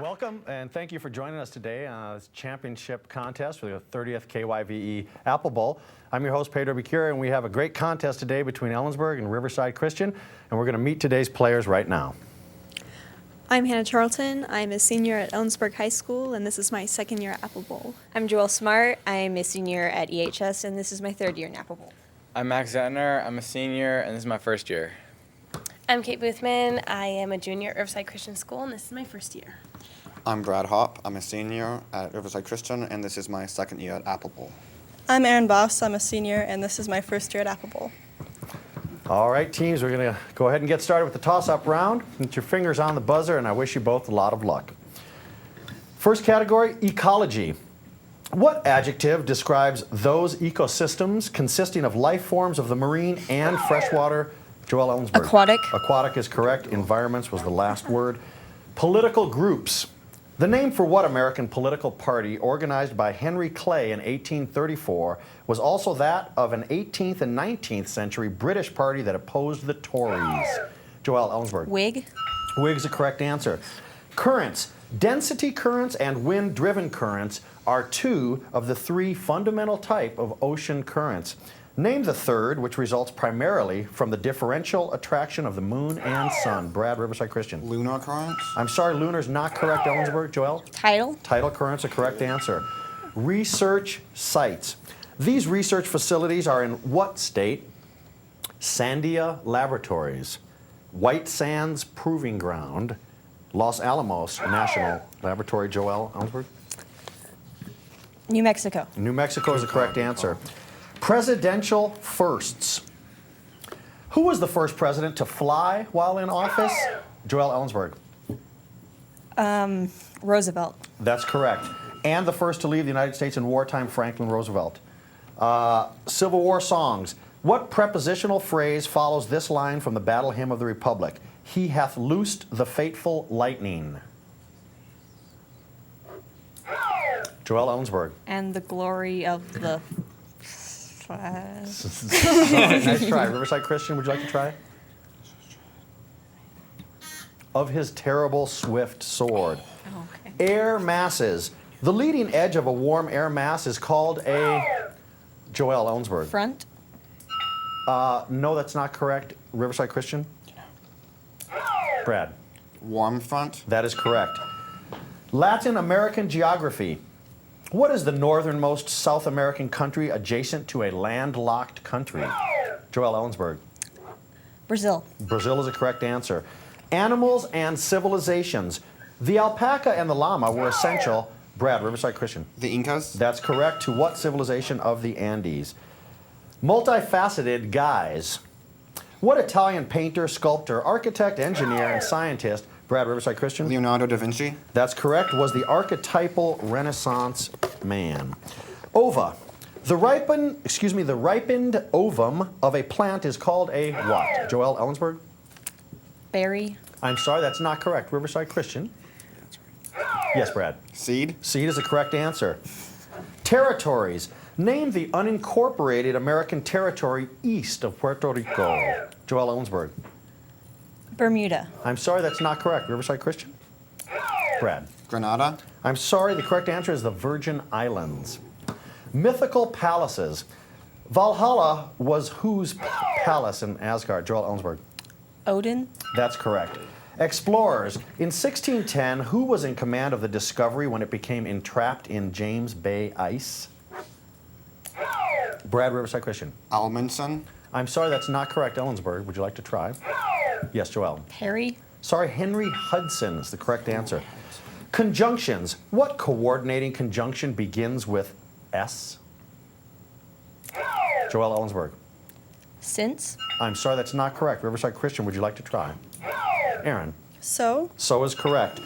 Welcome, and thank you for joining us today on this championship contest for the 30th KYVE Apple Bowl. I'm your host, Pedro Bicura, and we have a great contest today between Ellensburg and Riverside Christian, and we're going to meet today's players right now. I'm Hannah Charlton. I'm a senior at Ellensburg High School, and this is my second year at Apple Bowl. I'm Joelle Smart. I'm a senior at EHS, and this is my third year in Apple Bowl. I'm Max Zettner. I'm a senior, and this is my first year. I'm Kate Boothman. I am a junior at Riverside Christian School, and this is my first year. I'm Brad Hopp. I'm a senior at Riverside Christian, and this is my second year at Apple Bowl. I'm Erin Boss. I'm a senior, and this is my first year at Apple Bowl. All right, teams, we're going to go ahead and get started with the toss-up round. Put your fingers on the buzzer, and I wish you both a lot of luck. First category, ecology. What adjective describes those ecosystems consisting of life forms of the marine and freshwater? Joelle Ellensburg. Aquatic. Aquatic is correct. Environments was the last word. Political groups. The name for what American political party organized by Henry Clay in 1834 was also that of an 18th and 19th century British party that opposed the Tories? Joelle Ellensburg. Whig. Whig is a correct answer. Currents. Density currents and wind-driven currents are two of the three fundamental type of ocean currents. Name the third, which results primarily from the differential attraction of the moon and sun. Brad, Riverside Christian. Lunar currents? I'm sorry, lunar's not correct, Ellensburg. Joelle? Tidal. Tidal currents, a correct answer. Research sites. These research facilities are in what state? Sandia Laboratories, White Sands Proving Ground, Los Alamos National Laboratory. Joelle Ellensburg? New Mexico. New Mexico is the correct answer. Presidential firsts. Who was the first president to fly while in office? Joelle Ellensburg. Roosevelt. That's correct. And the first to leave the United States in wartime, Franklin Roosevelt. Civil War songs. What prepositional phrase follows this line from the Battle Hymn of the Republic? He hath loosed the fateful lightning. Joelle Ellensburg. And the glory of the... Nice try. Riverside Christian, would you like to try? Of his terrible swift sword. Oh, okay. Air masses. The leading edge of a warm air mass is called a... Joelle Ellensburg. Front. No, that's not correct. Riverside Christian? Brad. Warm front? That is correct. Latin American geography. What is the northernmost South American country adjacent to a landlocked country? Joelle Ellensburg. Brazil. Brazil is a correct answer. Animals and civilizations. The alpaca and the llama were essential. Brad, Riverside Christian. The Incas? That's correct. To what civilization of the Andes? Multifaceted guys. What Italian painter, sculptor, architect, engineer, and scientist, Brad, Riverside Christian? Leonardo da Vinci? That's correct, was the archetypal Renaissance man. Ova. The ripened ovum of a plant is called a what? Joelle Ellensburg? Berry. I'm sorry, that's not correct. Riverside Christian? Yes, Brad. Seed? Seed is a correct answer. Territories. Name the unincorporated American territory east of Puerto Rico. Joelle Ellensburg. Bermuda. I'm sorry, that's not correct. Riverside Christian? Brad. Grenada? I'm sorry, the correct answer is the Virgin Islands. Mythical palaces. Valhalla was whose palace in Asgard? Joelle Ellensburg. Odin. That's correct. Explorers. In 1610, who was in command of the Discovery when it became entrapped in James Bay ice? Brad, Riverside Christian. Amundsen? I'm sorry, that's not correct. Ellensburg, would you like to try? Yes, Joelle. Perry. Sorry, Henry Hudson is the correct answer. Conjunctions. What coordinating conjunction begins with S? Joelle Ellensburg. Since. I'm sorry, that's not correct. Riverside Christian, would you like to try? Erin. So, So is correct.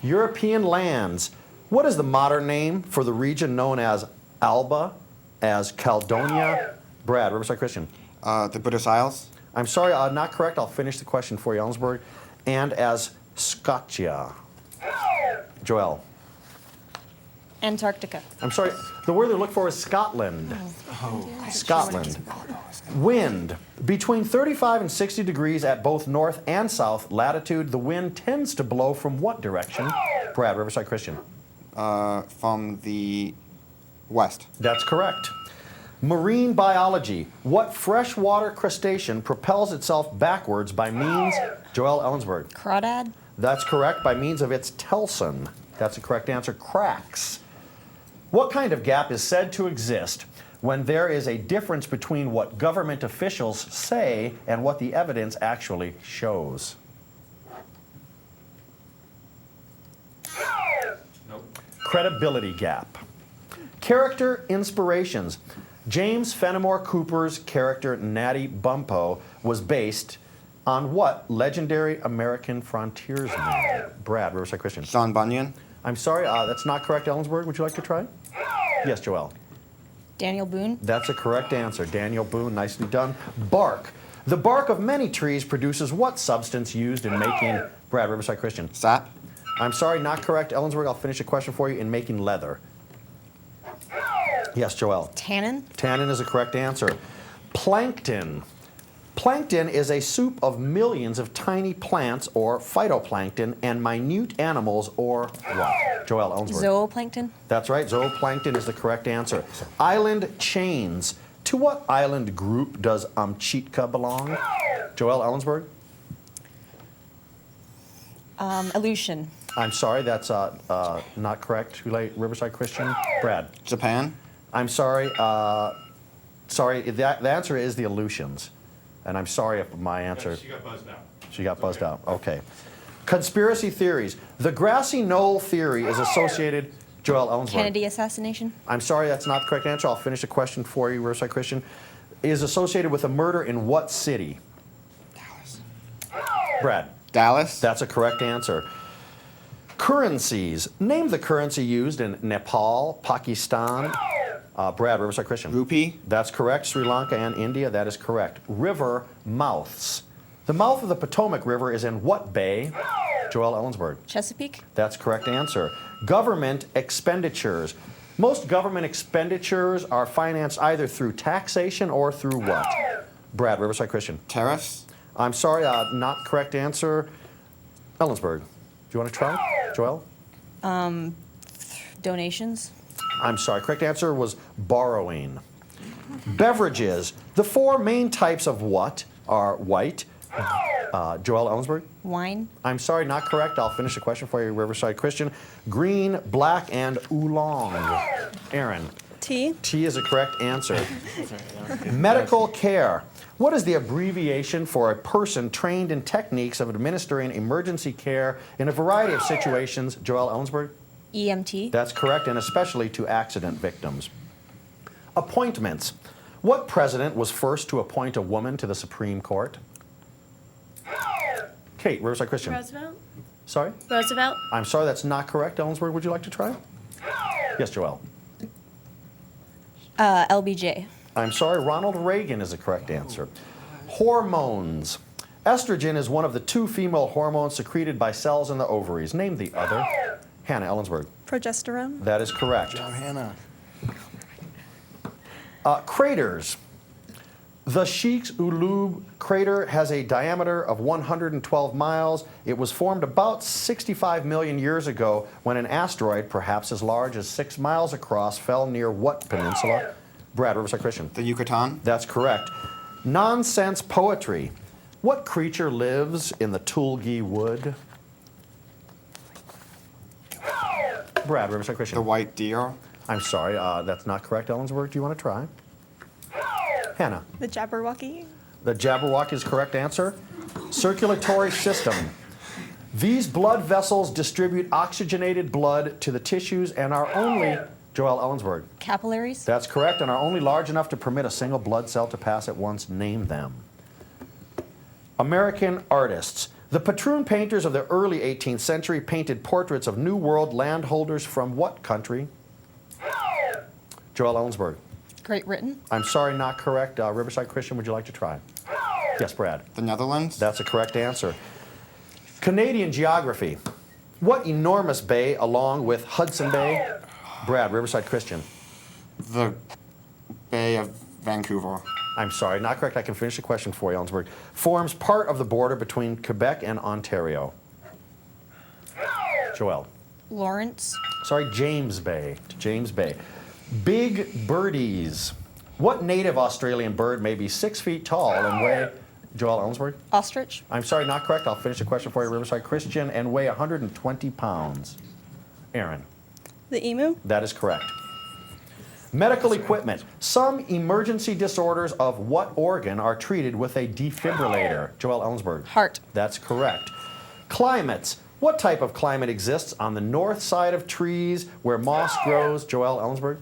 European lands. What is the modern name for the region known as Alba, as Caledonia? Brad, Riverside Christian. The British Isles? I'm sorry, not correct. I'll finish the question for you, Ellensburg. And as Scotia. Joelle. Antarctica. I'm sorry, the word they look for is Scotland. Scotland. Wind. Between 35 and 60 degrees at both north and south latitude, the wind tends to blow from what direction? Brad, Riverside Christian. From the west. That's correct. Marine biology. What freshwater crustacean propels itself backwards by means, Joelle Ellensburg? Crawdad. That's correct, by means of its telson. That's the correct answer, cracks. What kind of gap is said to exist when there is a difference between what government officials say and what the evidence actually shows? Credibility gap. Character inspirations. James Fenimore Cooper's character Natty Bumppo was based on what legendary American frontiersman? Brad, Riverside Christian. John Bunyan. I'm sorry, that's not correct, Ellensburg. Would you like to try? Yes, Joelle. Daniel Boone. That's a correct answer. Daniel Boone, nicely done. Bark. The bark of many trees produces what substance used in making, Brad, Riverside Christian? Sap. I'm sorry, not correct, Ellensburg. I'll finish a question for you. In making leather. Yes, Joelle. Tannin. Tannin is a correct answer. Plankton. Plankton is a soup of millions of tiny plants or phytoplankton and minute animals or what? Joelle Ellensburg. Zooplankton. That's right. Zooplankton is the correct answer. Island chains. To what island group does Amchitka belong? Joelle Ellensburg. Aleutian. I'm sorry, that's not correct. Riverside Christian. Brad. Japan. I'm sorry. Sorry, the answer is the Aleutians. And I'm sorry if my answer... She got buzzed out. She got buzzed out. Okay. Conspiracy theories. The grassy knoll theory is associated... Joelle Ellensburg. Kennedy assassination. I'm sorry, that's not the correct answer. I'll finish the question for you, Riverside Christian. Is associated with a murder in what city? Dallas. Brad. Dallas. That's a correct answer. Currencies. Name the currency used in Nepal, Pakistan. Brad, Riverside Christian. Rupee. That's correct. Sri Lanka and India, that is correct. River mouths. The mouth of the Potomac River is in what bay? Joelle Ellensburg. Chesapeake. That's correct answer. Government expenditures. Most government expenditures are financed either through taxation or through what? Brad, Riverside Christian. Tariffs. I'm sorry, not correct answer. Ellensburg. Do you want to try? Joelle? Donations. I'm sorry, correct answer was borrowing. Beverages. The four main types of what are white? Joelle Ellensburg? Wine. I'm sorry, not correct. I'll finish the question for you, Riverside Christian. Green, black, and oolong. Aaron. Tea. Tea is a correct answer. Medical care. What is the abbreviation for a person trained in techniques of administering emergency care in a variety of situations? Joelle Ellensburg? EMT. That's correct, and especially to accident victims. Appointments. What president was first to appoint a woman to the Supreme Court? Kate, Riverside Christian. Roosevelt? Sorry? Roosevelt? I'm sorry, that's not correct. Ellensburg, would you like to try? Yes, Joelle. LBJ. I'm sorry, Ronald Reagan is the correct answer. Hormones. Estrogen is one of the two female hormones secreted by cells in the ovaries. Name the other. Hannah Ellensburg. Progesterone. That is correct. Hannah. Craters. The Sheikh's Ulub crater has a diameter of 112 miles. It was formed about 65 million years ago when an asteroid, perhaps as large as 6 miles across, fell near what peninsula? Brad, Riverside Christian. The Yucatan. That's correct. Nonsense poetry. What creature lives in the Tulgee Wood? Brad, Riverside Christian. The white deer. I'm sorry, that's not correct, Ellensburg. Do you want to try? Hannah. The Jabberwocky. The Jabberwocky is correct answer. Circulatory system. These blood vessels distribute oxygenated blood to the tissues and are only, Joelle Ellensburg. Capillaries. That's correct, and are only large enough to permit a single blood cell to pass at once. Name them. American artists. The patroon painters of the early 18th century painted portraits of New World landholders from what country? Joelle Ellensburg. Great Britain. I'm sorry, not correct. Riverside Christian, would you like to try? Yes, Brad. The Netherlands. That's a correct answer. Canadian geography. What enormous bay, along with Hudson Bay? Brad, Riverside Christian. The Bay of Vancouver. I'm sorry, not correct. I can finish the question for you, Ellensburg. Forms part of the border between Quebec and Ontario. Joelle. Lawrence. Sorry, James Bay. James Bay. Big birdies. What native Australian bird may be 6 feet tall and weigh, Joel Ellensburg? Ostrich. I'm sorry, not correct. I'll finish the question for you, Riverside Christian, and weigh 120 pounds. Aaron. The emu? That is correct. Medical equipment. Some emergency disorders of what organ are treated with a defibrillator? Joel Ellensburg. Heart. That's correct. Climates. What type of climate exists on the north side of trees where moss grows? Joel Ellensburg.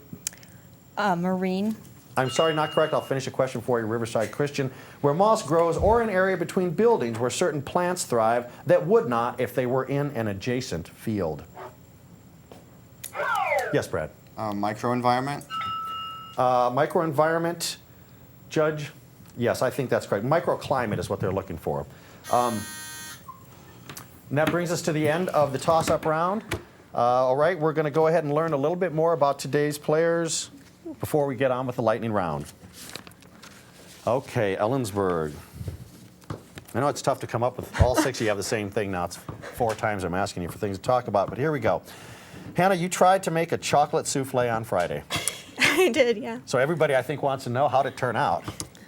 Marine. I'm sorry, not correct. I'll finish a question for you, Riverside Christian. Where moss grows or an area between buildings where certain plants thrive that would not if they were in an adjacent field. Yes, Brad. Microenvironment. Microenvironment, Judge? Yes, I think that's correct. Microclimate is what they're looking for. And that brings us to the end of the toss-up round. All right, we're going to go ahead and learn a little bit more about today's players before we get on with the lightning round. Okay, Ellensburg. I know it's tough to come up with all 6 of you have the same thing now. It's 4 times I'm asking you for things to talk about, but here we go. Hannah, you tried to make a chocolate souffle on Friday. I did, yeah. So everybody, I think, wants to know how did it turn out.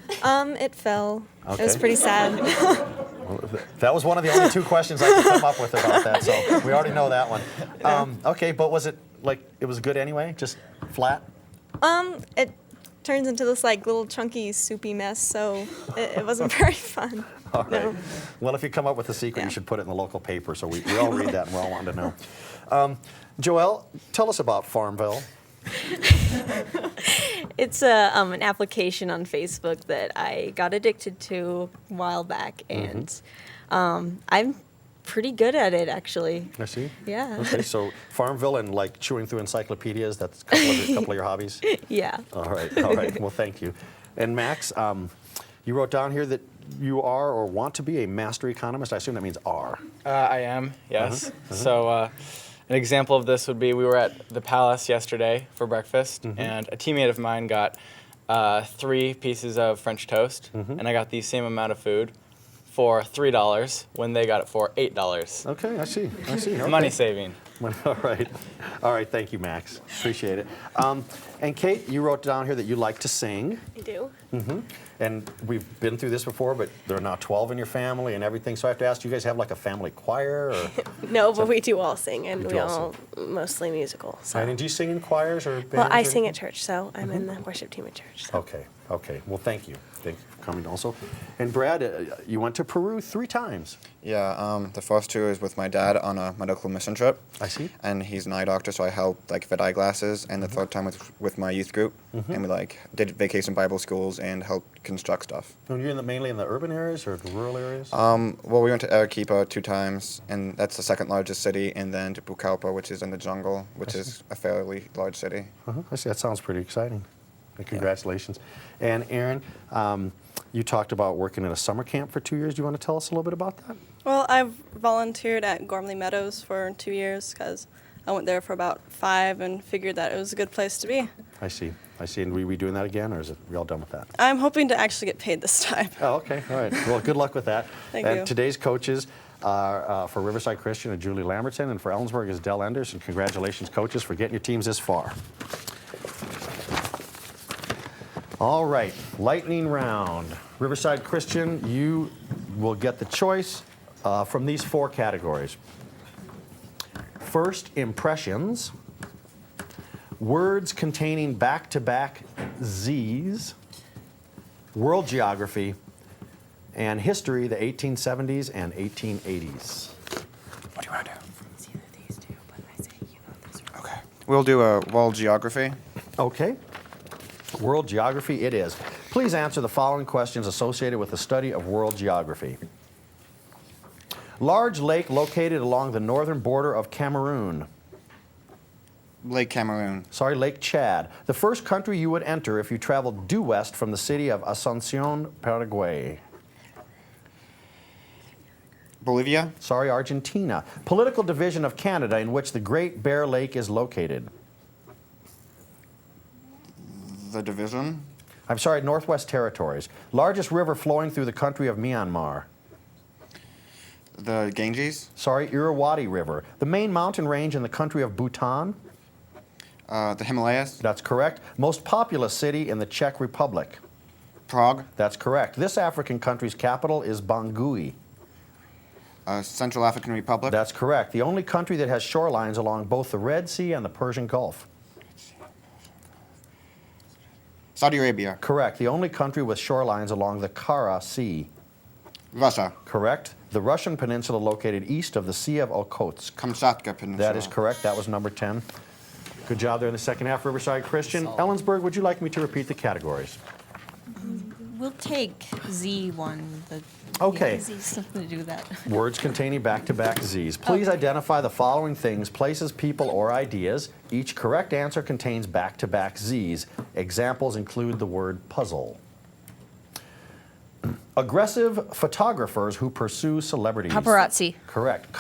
It fell. It was Okay. pretty sad. That was one of the only 2 questions I could come up with about that, so we already know that one. Okay, but was it like, it was good anyway? Just flat? It turns into this like little chunky soupy mess, so it wasn't very fun. All right. No. Well, if you come up with a secret, Yeah. you should put it in the local paper so we all read that and we all want to know. Joelle, tell us about Farmville. It's an application on Facebook that I got addicted to a while back, and I'm pretty good at it, actually. I see. Yeah. Okay, so Farmville and like chewing through encyclopedias, that's a couple of your hobbies? Yeah. All right, all right. Well, thank you. And Max, you wrote down here that you are or want to be a master economist. I assume that means are. I am, yes. So an example of this would be we were at the Palace yesterday for breakfast, and a teammate of mine got 3 pieces of French toast, and I got the same amount of food for $3 when they got it for $8. Okay, I see. I see. Okay. Money saving. All right. All right. Thank you, Max. Appreciate it. And Kate, you wrote down here that you like to sing. I do. And we've been through this before, but there are now 12 in your family and everything. So I have to ask, do you guys have like a family choir? Or, No, but we do all sing, and You we do all all mostly musical. So. and do you sing in choirs or bands? Well, I or sing anything? at church, so I'm in the worship team at church. So. Okay. Okay. Well, thank you. Thank you for coming also. And Brad, you went to Peru 3 times. Yeah, the first 2 is with my dad on a medical mission trip. I see. And he's an eye doctor, so I helped like fit eyeglasses. And the third time was with my youth group, and we like did vacation Bible schools and helped construct stuff. And you're mainly in the urban areas or the rural areas? Well, we went to Arequipa 2 times, and that's the 2nd largest city, and then to Pucallpa, which is in the jungle, which is a fairly large city. I see. That sounds pretty exciting. And congratulations. And Aaron, you talked about working at a summer camp for 2 years. Do you want to tell us a little bit about that? Well, I've volunteered at Gormley Meadows for 2 years because I went there for about 5 and figured that it was a good place to be. I see. I see. And we doing that again, or is it we all done with that? I'm hoping to actually get paid this time. Oh, okay. All right. Well, good luck with that. Thank and you. Today's coaches are for Riverside Christian and Julie Lamberton, and for Ellensburg is Dell Enders. And congratulations, coaches, for getting your teams this far. All right, lightning round. Riverside Christian, you will get the choice from these 4 categories. First impressions, words containing back-to-back Z's, world geography, and history, the 1870s and 1880s. What do you want to do? Okay. We'll do a world geography. Okay. World geography it is. Please answer the following questions associated with the study of world geography. Large lake located along the northern border of Cameroon. Lake Cameroon. Sorry, Lake Chad. The first country you would enter if you traveled due west from the city of Asuncion, Paraguay. Bolivia. Sorry, Argentina. Political division of Canada in which the Great Bear Lake is located. The division. I'm sorry, Northwest Territories. Largest river flowing through the country of Myanmar. The Ganges. Sorry, Irrawaddy River. The main mountain range in the country of Bhutan. The Himalayas. That's correct. Most populous city in the Czech Republic. Prague. That's correct. This African country's capital is Bangui. Central African Republic. That's correct. The only country that has shorelines along both the Red Sea and the Persian Gulf. Saudi Arabia. Correct. The only country with shorelines along the Kara Sea. Russia. Correct. The Russian peninsula located east of the Sea of Okhotsk. Kamchatka Peninsula. That is correct. That was number 10. Good job there in the second half, Riverside Christian. Ellensburg, would you like me to repeat the categories? We'll take Z1. Okay. Yeah, something to do with that. Words containing back-to-back Z's. Please identify the following things, places, people, or ideas. Each correct answer contains back-to-back Z's. Examples include the word puzzle. Aggressive photographers who pursue celebrities. Paparazzi. Correct.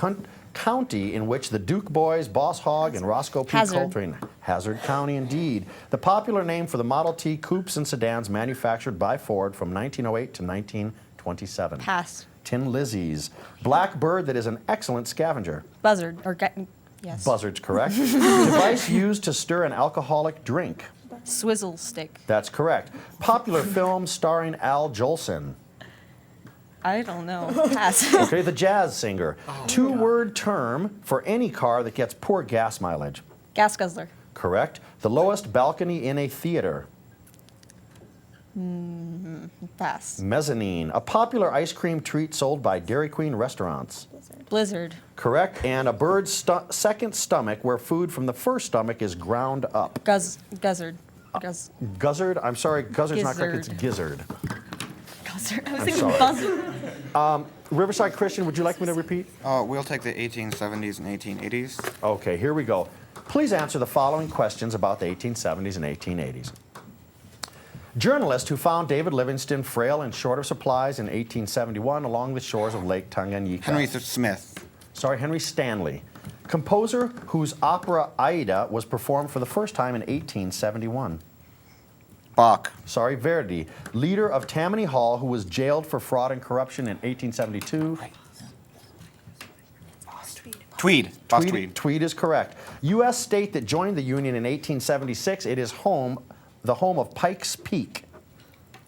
County in which the Duke Boys, Boss Hogg, and Roscoe P. Hazard. Coltrane. Hazard County, indeed. The popular name for the Model T coupes and sedans manufactured by Ford from 1908 to 1927. Pass. Tin Lizzies. Black bird that is an excellent scavenger. Buzzard. Yes. Buzzard's correct. Device used to stir an alcoholic drink. Swizzle stick. That's correct. Popular film starring Al Jolson. I don't know. Pass. Okay, the jazz singer. Two-word term for any car that gets poor gas mileage. Gas guzzler. Correct. The lowest balcony in a theater. Pass. Mezzanine. A popular ice cream treat sold by Dairy Queen restaurants. Blizzard. Correct. And a bird's second stomach where food from the first stomach is ground up. Guzzard. Guzzard? I'm sorry, guzzard's not correct. It's gizzard. Guzzard. I was I'm thinking sorry. buzzard. Riverside Christian, would you like me to repeat? We'll take the 1870s and 1880s. Okay, here we go. Please answer the following questions about the 1870s and 1880s. Journalist who found David Livingstone frail and short of supplies in 1871 along the shores of Lake Tanganyika. Henry Smith. Sorry, Henry Stanley. Composer whose opera Aida was performed for the first time in 1871. Bach. Sorry, Verdi. Leader of Tammany Hall who was jailed for fraud and corruption in 1872. Tweed. Boss Tweed. Tweed is correct. U.S. state that joined the Union in 1876. It is the home of Pikes Peak.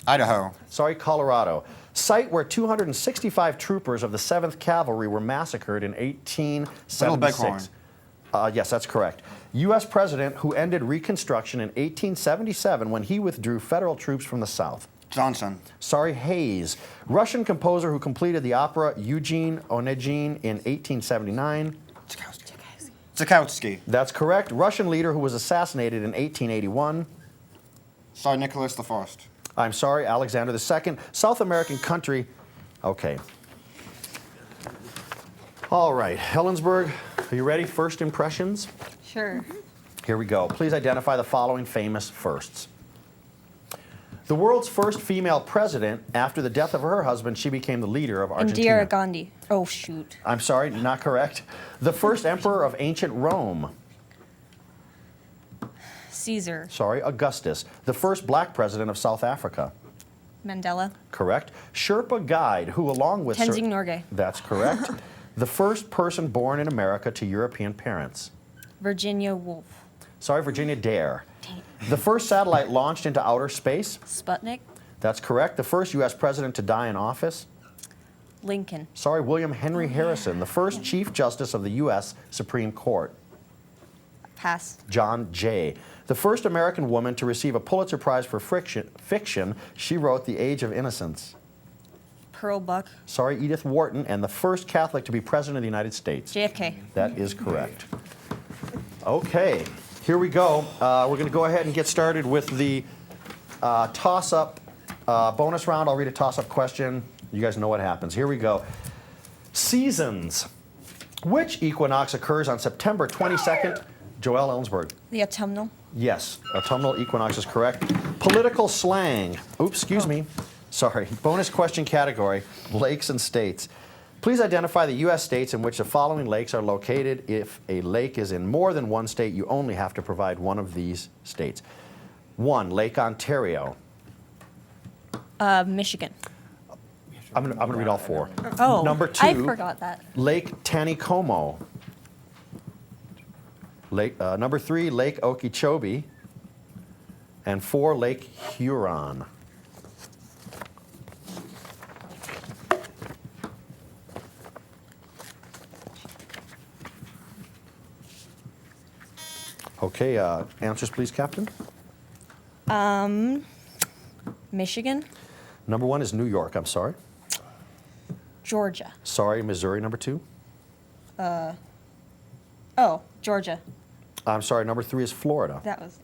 Idaho. Sorry, Colorado. Site where 265 troopers of the 7th Cavalry were massacred in 1876. Little Bighorn. Yes, that's correct. U.S. president who ended Reconstruction in 1877 when he withdrew federal troops from the South. Johnson. Sorry, Hayes. Russian composer who completed the opera Eugene Onegin in 1879. Tchaikovsky. That's correct. Russian leader who was assassinated in 1881. Sorry, Nicholas I. I'm sorry, Alexander II. South American country. Okay. All right, Helensburg, are you ready? First impressions? Sure. Here we go. Please identify the following famous firsts. The world's first female president, after the death of her husband, she became the leader of Argentina. Indira Gandhi. Oh, shoot. I'm sorry, not correct. The first emperor of ancient Rome. Caesar. Sorry, Augustus. The first black president of South Africa. Mandela. Correct. Sherpa guide, who along with... Tenzing Norgay. That's correct. The first person born in America to European parents. Virginia Woolf. Sorry, Virginia Dare. The first satellite launched into outer space. Sputnik. That's correct. The first U.S. president to die in office. Lincoln. Sorry, William Henry Harrison. The first Chief Justice of the U.S. Supreme Court. Pass. John Jay. The first American woman to receive a Pulitzer Prize for fiction. She wrote The Age of Innocence. Pearl Buck. Sorry, Edith Wharton. And the first Catholic to be President of the United States. JFK. That is correct. Okay, here we go. We're going to go ahead and get started with the toss-up bonus round. I'll read a toss-up question. You guys know what happens. Here we go. Seasons. Which equinox occurs on September 22nd? Joelle Ellensburg. The autumnal. Yes, autumnal equinox is correct. Political slang. Oops, excuse me. Sorry. Bonus question category, lakes and states. Please identify the U.S. states in which the following lakes are located. If a lake is in more than one state, you only have to provide one of these states. 1, Lake Ontario. Michigan. I'm gonna read all four. Oh, Number I 2, forgot that. Lake Taneycomo. Number 3, Lake Okeechobee. And 4, Lake Huron. Okay, answers please, Captain. Michigan, Number 1 is New York, I'm sorry. Georgia. Sorry, Missouri, number 2. Oh, Georgia. I'm sorry, number 3 is Florida. That was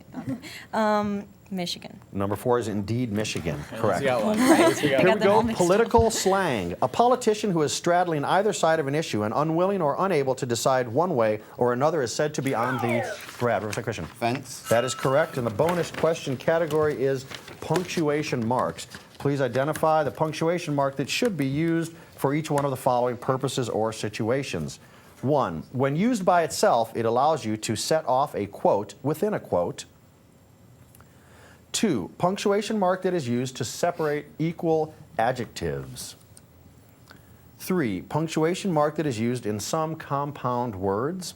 Michigan. Number 4 is indeed Michigan, correct. You got one. At least you got Here one. we go, political slang. A politician who is straddling either side of an issue and unwilling or unable to decide one way or another is said to be on the, Brad, Riverside Christian. Fence. That is correct, and the bonus question category is punctuation marks. Please identify the punctuation mark that should be used for each one of the following purposes or situations. 1, when used by itself, it allows you to set off a quote within a quote. 2, punctuation mark that is used to separate equal adjectives. 3, punctuation mark that is used in some compound words.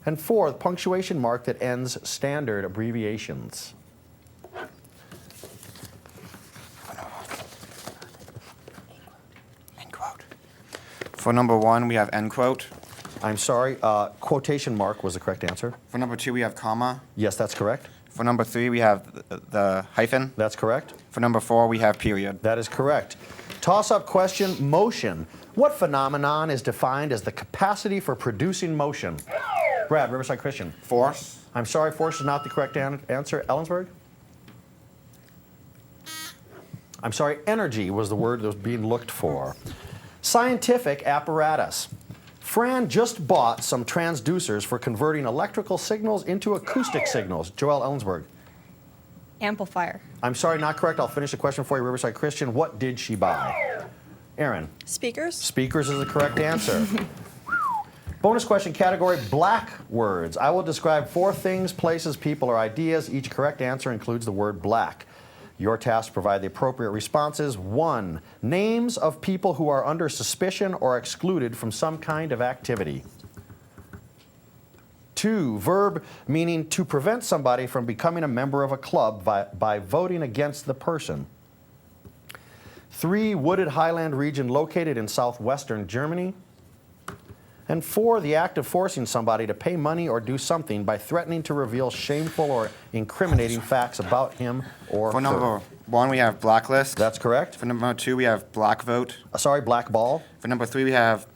And 4, the punctuation mark that ends standard abbreviations. End quote. For number 1, we have end quote. I'm sorry, quotation mark was the correct answer. For number 2, we have comma. Yes, that's correct. For number 3, we have the hyphen. That's correct. For number 4, we have period. That is correct. Toss-up question, motion. What phenomenon is defined as the capacity for producing motion? Brad, Riverside Christian. Force. I'm sorry, force is not the correct answer. Ellensburg? I'm sorry, energy was the word that was being looked for. Scientific apparatus. Fran just bought some transducers for converting electrical signals into acoustic signals. Joel Ellensburg. Amplifier. I'm sorry, not correct. I'll finish the question for you, Riverside Christian. What did she buy? Aaron. Speakers? Speakers is the correct answer. Bonus question category, black words. I will describe 4 things, places, people, or ideas. Each correct answer includes the word black. Your task to provide the appropriate responses. 1, names of people who are under suspicion or excluded from some kind of activity. 2, verb meaning to prevent somebody from becoming a member of a club by voting against the person. 3, wooded highland region located in southwestern Germany. And 4, the act of forcing somebody to pay money or do something by threatening to reveal shameful or incriminating facts about him or For her. number 1, we have blacklist. That's correct. For number 2, we have black vote. Sorry, black ball. For number 3, we have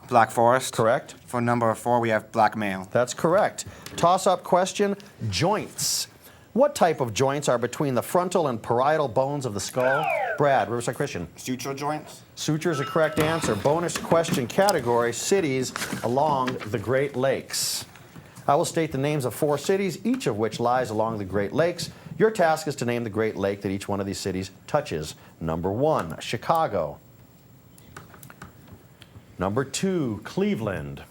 black forest. Correct. For number 4, we have blackmail. That's correct. Toss-up question, joints. What type of joints are between the frontal and parietal bones of the skull? Brad, Riverside Christian. Suture joints. Suture is a correct answer. Bonus question category, cities along the Great Lakes. I will state the names of 4 cities, each of which lies along the Great Lakes. Your task is to name the Great Lake that each one of these cities touches. Number 1, Chicago. Number 2, Cleveland.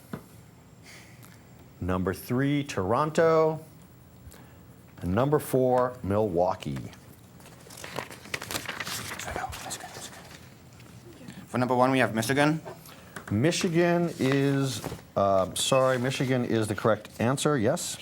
Number 3, Toronto. And number 4, Milwaukee. For number 1, we have Michigan. Michigan is, Michigan is the correct answer, yes?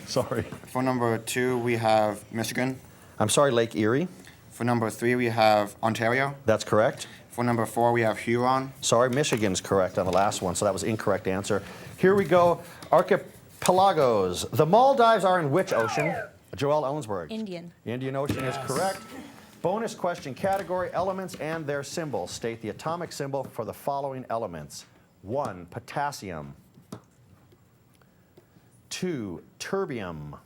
Sorry. For number 2, we have Michigan. I'm sorry, Lake Erie. For number 3, we have Ontario. That's correct. For number 4, we have Huron. Sorry, Michigan's correct on the last one, so that was incorrect answer. Here we go, archipelagos. The Maldives are in which ocean? Joel Ellensburg. Indian. Indian Ocean is correct. Bonus question category, elements and their symbols. State the atomic symbol for the following elements. 1, potassium. 2, terbium.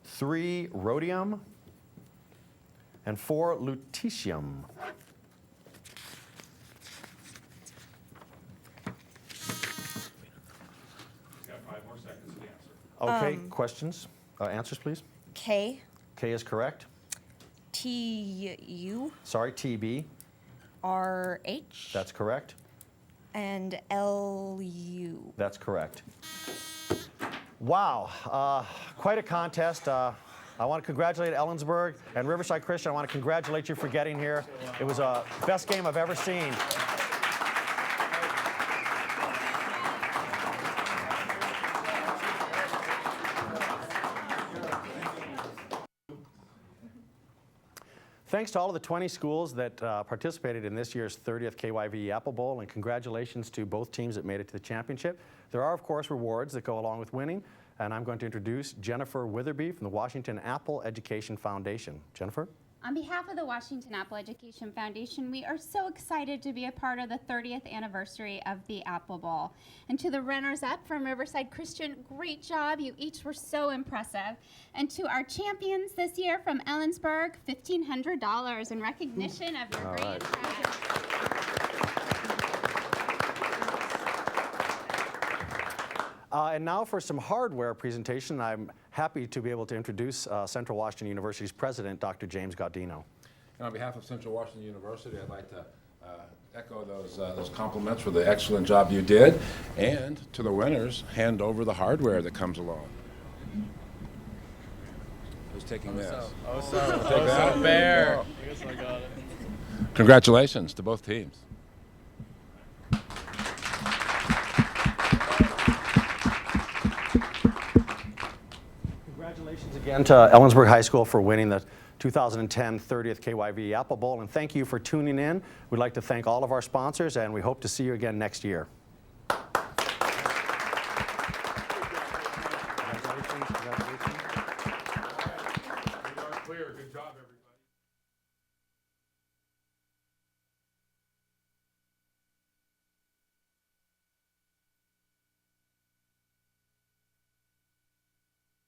3, rhodium. And 4, lutetium. Okay, questions? Answers, please. K, K is correct. T, U, Sorry, TB. R, H, That's correct. and L, U. That's correct. Wow, quite a contest. I want to congratulate Ellensburg and Riverside Christian. I want to congratulate you for getting here. It was a best game I've ever seen. Thanks to all of the 20 schools that participated in this year's 30th KYV Apple Bowl, and congratulations to both teams that made it to the championship. There are, of course, rewards that go along with winning, and I'm going to introduce Jennifer Witherby from the Washington Apple Education Foundation. Jennifer? On behalf of the Washington Apple Education Foundation, we are so excited to be a part of the 30th anniversary of the Apple Bowl. And to the runners-up from Riverside Christian, great job. You each were so impressive. And to our champions this year from Ellensburg, $1,500 in recognition of your great project. And now for some hardware presentation, I'm happy to be able to introduce Central Washington University's president, Dr. James Gaudino. And on behalf of Central Washington University, I'd like to echo those compliments for the excellent job you did. And to the winners, hand over the hardware that comes along. Who's taking this? Oh, bear. I guess I got it. Congratulations to both teams. Congratulations again to Ellensburg High School for winning the 2010 30th KYV Apple Bowl, and thank you for tuning in. We'd like to thank all of our sponsors, and we hope to see you again next year.